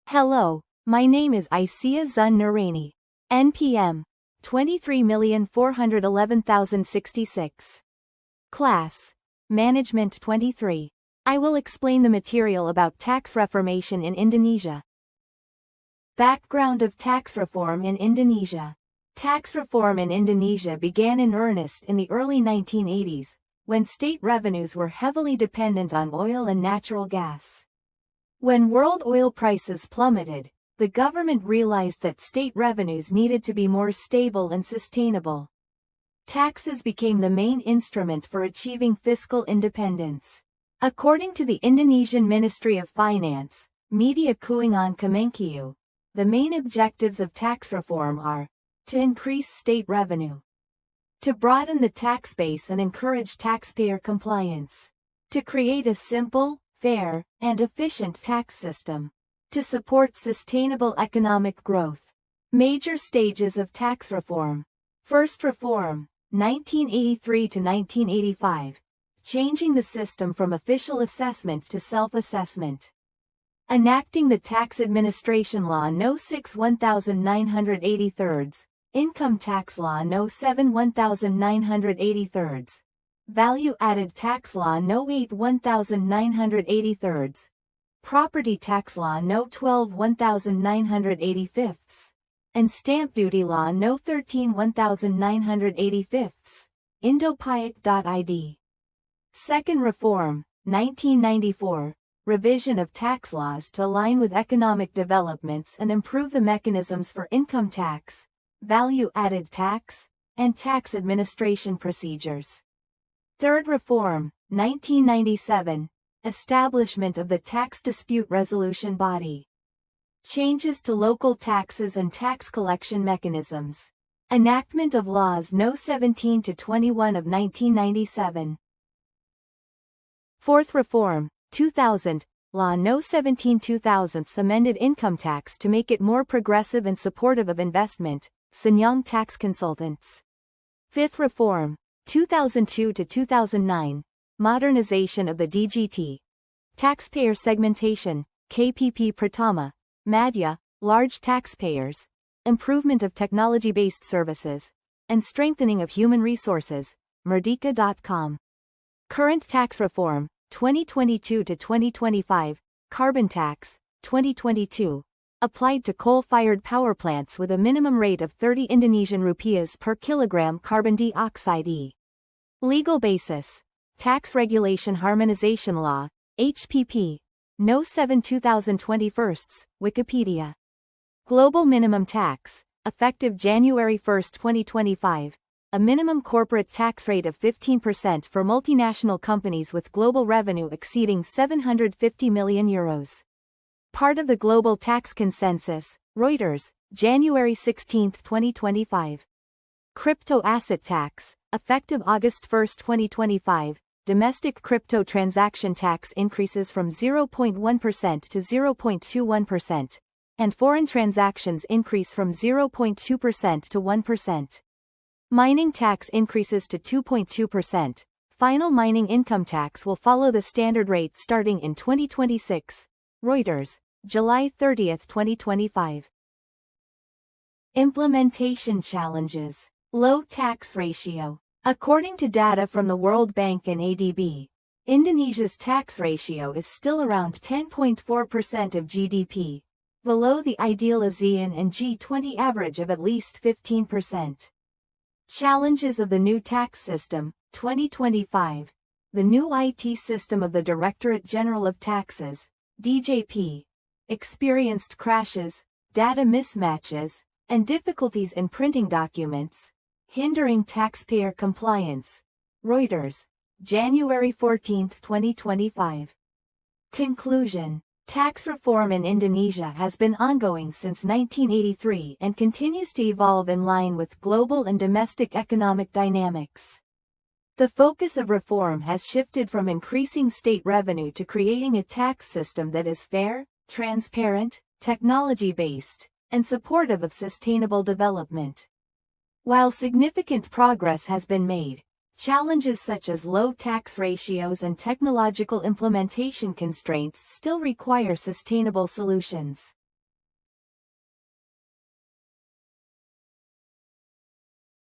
Hello, my name is Isia Zun Nurani. NPM 23,411,066. Class Management 23. I will explain the material about tax reformation in Indonesia. Background of tax reform in Indonesia. Tax reform in Indonesia began in earnest in the early 1980s, when state revenues were heavily dependent on oil and natural gas. When world oil prices plummeted, the government realized that state revenues needed to be more stable and sustainable. Taxes became the main instrument for achieving fiscal independence. According to the Indonesian Ministry of Finance, Media Keuangan Kemenkeu, the main objectives of tax reform are to increase state revenue, to broaden the tax base and encourage taxpayer compliance, to create a simple, fair, and efficient tax system, to support sustainable economic growth. Major stages of tax reform. First reform, 1983 to 1985, changing the system from official assessment to self-assessment. Enacting the Tax Administration Law No. 6 1983, Income Tax Law No. 7 1983, Value-Added Tax Law No. 8 1983, Property Tax Law No. 12 1985, and Stamp Duty Law No. 13 1985. Indo-Pajak.id. Second reform, 1994, revision of tax laws to align with economic developments and improve the mechanisms for income tax, value-added tax, and tax administration procedures. Third reform, 1997, establishment of the Tax Dispute Resolution Body. Changes to local taxes and tax collection mechanisms. Enactment of Laws No. 17 to 21 of 1997. Fourth reform, 2000, Law No. 17/2000 amended income tax to make it more progressive and supportive of investment, Sanyong Tax Consultants. Fifth reform, 2002 to 2009, modernization of the DGT. Taxpayer segmentation, KPP Pratama, Madhya, large taxpayers, improvement of technology-based services, and strengthening of human resources, Merdeka.com. Current tax reform, 2022 to 2025, carbon tax, 2022, applied to coal-fired power plants with a minimum rate of 30 Indonesian rupiahs per kilogram carbon dioxide (e). Legal basis, Tax Regulation Harmonization Law, HPP, No. 7 2021, Wikipedia. Global minimum tax, effective January 1, 2025, a minimum corporate tax rate of 15% for multinational companies with global revenue exceeding €750 million. Part of the Global Tax Consensus, Reuters, January 16, 2025. Crypto asset tax, effective August 1, 2025, domestic crypto transaction tax increases from 0.1% to 0.21%, and foreign transactions increase from 0.2% to 1%. Mining tax increases to 2.2%. Final mining income tax will follow the standard rate starting in 2026. Reuters, July 30, 2025. Implementation challenges. Low tax ratio. According to data from the World Bank and ADB, Indonesia's tax ratio is still around 10.4% of GDP, below the ideal ASEAN and G20 average of at least 15%. Challenges of the new tax system, 2025. The new IT system of the Directorate General of Taxes, DJP, experienced crashes, data mismatches, and difficulties in printing documents, hindering taxpayer compliance. Reuters, January 14, 2025. Conclusion. Tax reform in Indonesia has been ongoing since 1983 and continues to evolve in line with global and domestic economic dynamics. The focus of reform has shifted from increasing state revenue to creating a tax system that is fair, transparent, technology-based, and supportive of sustainable development. While significant progress has been made, challenges such as low tax ratios and technological implementation constraints still require sustainable solutions.